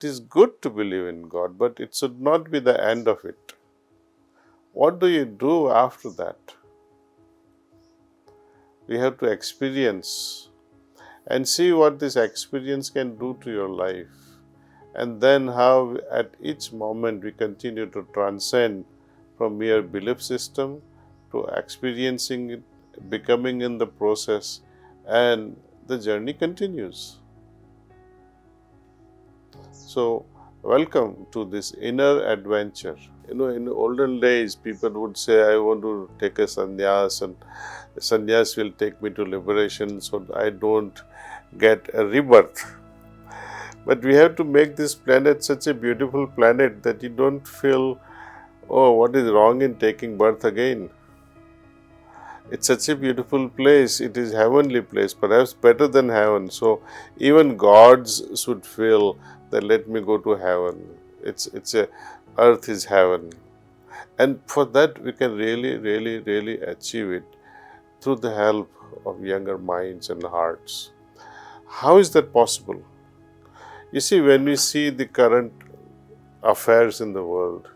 It is good to believe in God, but it should not be the end of it. What do you do after that? We have to experience and see what this experience can do to your life. And then how at each moment we continue to transcend from mere belief system to experiencing it, becoming in the process, and the journey continues. So, welcome to this inner adventure. In olden days, people would say, I want to take a sannyas, and sannyas will take me to liberation so I don't get a rebirth. But we have to make this planet such a beautiful planet that you don't feel, oh, what is wrong in taking birth again? It's such a beautiful place. It is heavenly place, perhaps better than heaven. So even gods should feel that let me go to heaven. It's a earth is heaven. And for that we can really achieve it through the help of younger minds and hearts. How is that possible? You see, when we see the current affairs in the world,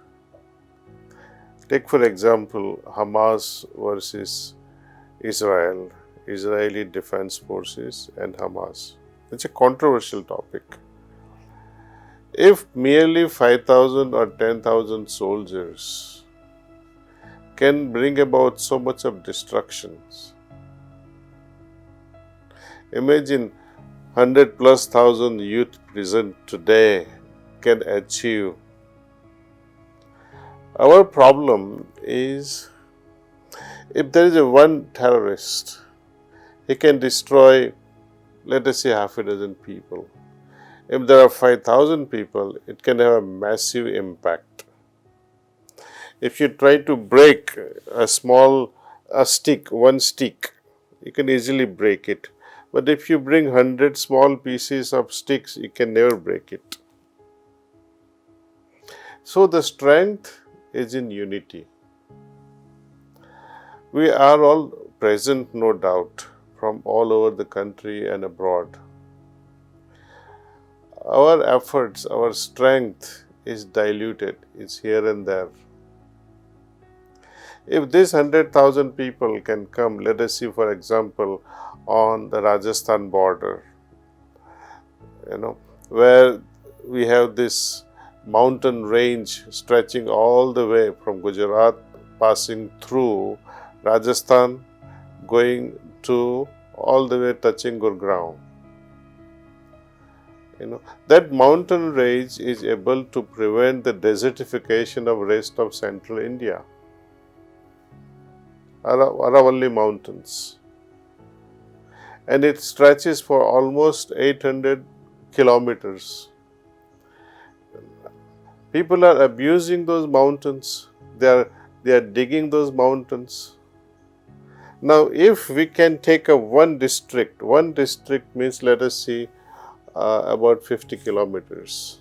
take for example Hamas versus Israel, Israeli Defense Forces and Hamas. It's a controversial topic. If merely 5,000 or 10,000 soldiers can bring about so much of destructions, imagine 100 plus thousand youth present today can achieve. Our problem is if there is a one terrorist, he can destroy, let us say, half a dozen people. If there are 5,000 people, it can have a massive impact. If you try to break a stick, one stick, you can easily break it. But if you bring 100 small pieces of sticks, you can never break it. So the strength is in unity. We are all present, no doubt, from all over the country and abroad. Our efforts, our strength is diluted, it's here and there. If this 100,000 people can come, let us see, for example, on the Rajasthan border, where we have this mountain range stretching all the way from Gujarat, passing through Rajasthan, going to all the way touching Gurgaon. That mountain range is able to prevent the desertification of rest of central India. Aravalli Mountains. And it stretches for almost 800 kilometers. People are abusing those mountains. They are digging those mountains. Now, if we can take one district means, let us see, about 50 kilometers.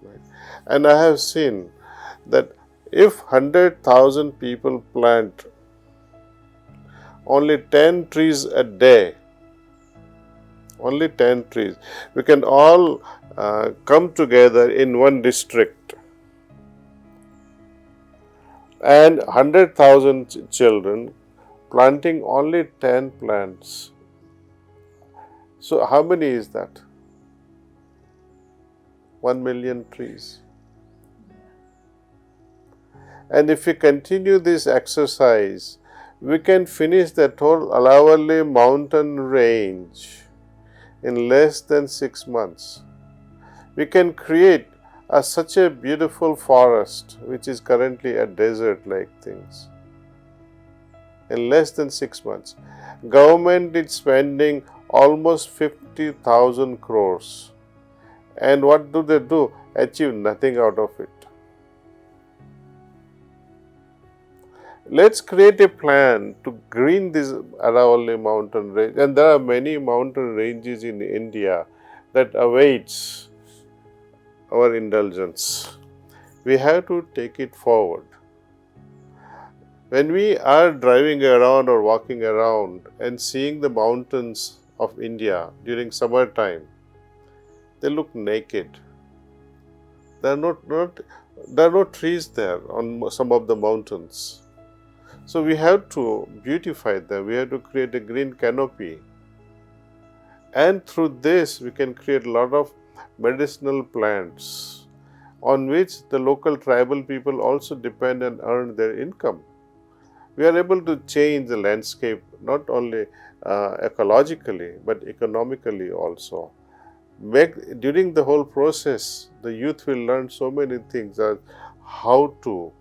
Right. And I have seen that if 100,000 people plant only 10 trees a day, only 10 trees, we can all come together in one district, and 100,000 children planting only 10 plants. So how many is that? 1 million trees. And if we continue this exercise, we can finish that whole Aravalli mountain range in less than 6 months. We can create such a beautiful forest, which is currently a desert-like things, in less than 6 months. Government is spending almost 50,000 crores. And what do they do? Achieve nothing out of it. Let's create a plan to green this Aravalli mountain range. And there are many mountain ranges in India that awaits our indulgence. We have to take it forward. When we are driving around or walking around and seeing the mountains of India during summertime, They look naked. There are no trees there on some of the mountains. So we have to beautify them. We have to create a green canopy. And through this, we can create a lot of medicinal plants on which the local tribal people also depend and earn their income. We are able to change the landscape not only ecologically but economically also. During the whole process, the youth will learn so many things as how to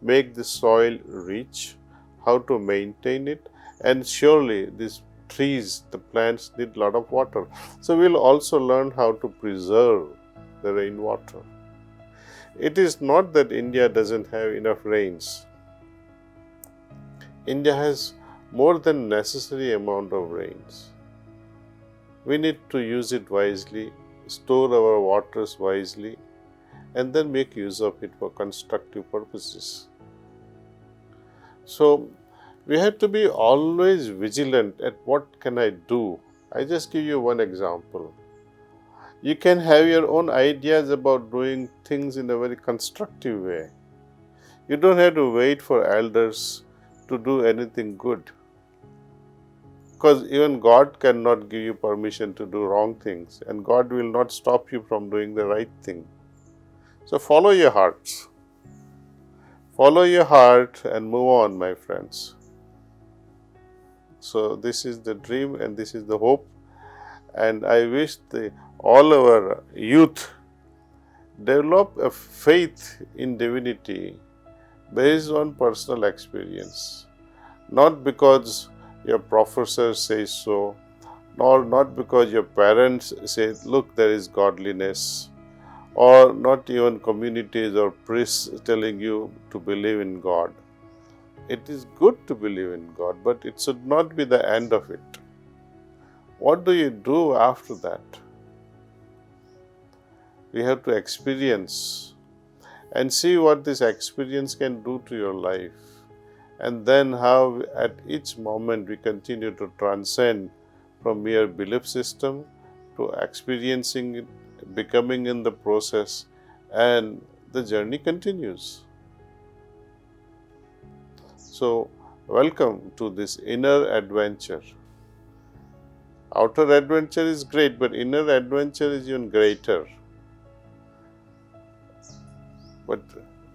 make the soil rich, how to maintain it, and surely these trees, the plants need a lot of water. So we'll also learn how to preserve the rainwater. It is not that India doesn't have enough rains. India has more than necessary amount of rains. We need to use it wisely, store our waters wisely, and then make use of it for constructive purposes. So, we have to be always vigilant at what can I do. I just give you one example. You can have your own ideas about doing things in a very constructive way. You don't have to wait for elders to do anything good. Because even God cannot give you permission to do wrong things, and God will not stop you from doing the right thing. So follow your hearts. Follow your heart and move on, my friends. So this is the dream and this is the hope, and I wish all our youth develop a faith in divinity based on personal experience, not because your professor says so, nor not because your parents say, look, there is godliness, or not even communities or priests telling you to believe in God. It is good to believe in God, but it should not be the end of it. What do you do after that? We have to experience and see what this experience can do to your life. And then how at each moment we continue to transcend from mere belief system to experiencing it, becoming in the process, and the journey continues. So, welcome to this inner adventure. Outer adventure is great, but inner adventure is even greater.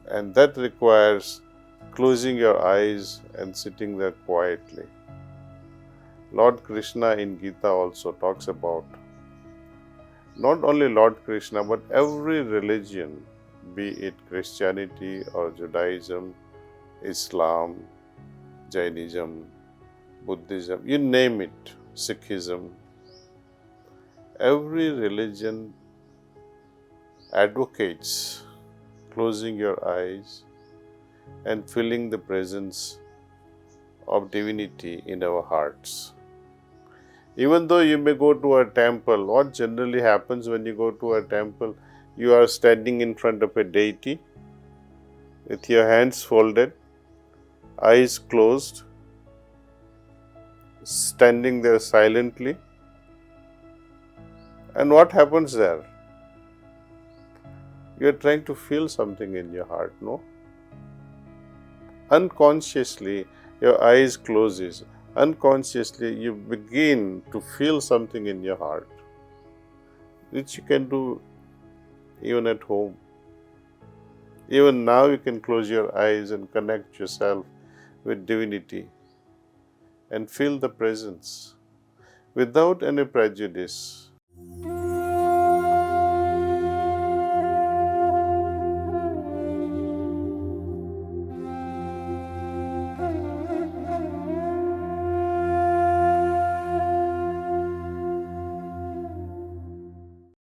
And that requires closing your eyes and sitting there quietly. Lord Krishna in Gita also talks about not only Lord Krishna but every religion, be it Christianity or Judaism, Islam, Jainism, Buddhism, you name it, Sikhism. Every religion advocates closing your eyes and feeling the presence of divinity in our hearts. Even though you may go to a temple, what generally happens when you go to a temple, you are standing in front of a deity with your hands folded, eyes closed, standing there silently. And what happens there? You are trying to feel something in your heart, no? Unconsciously, your eyes closes. Unconsciously, you begin to feel something in your heart, which you can do even at home. Even now, you can close your eyes and connect yourself with divinity and feel the presence without any prejudice.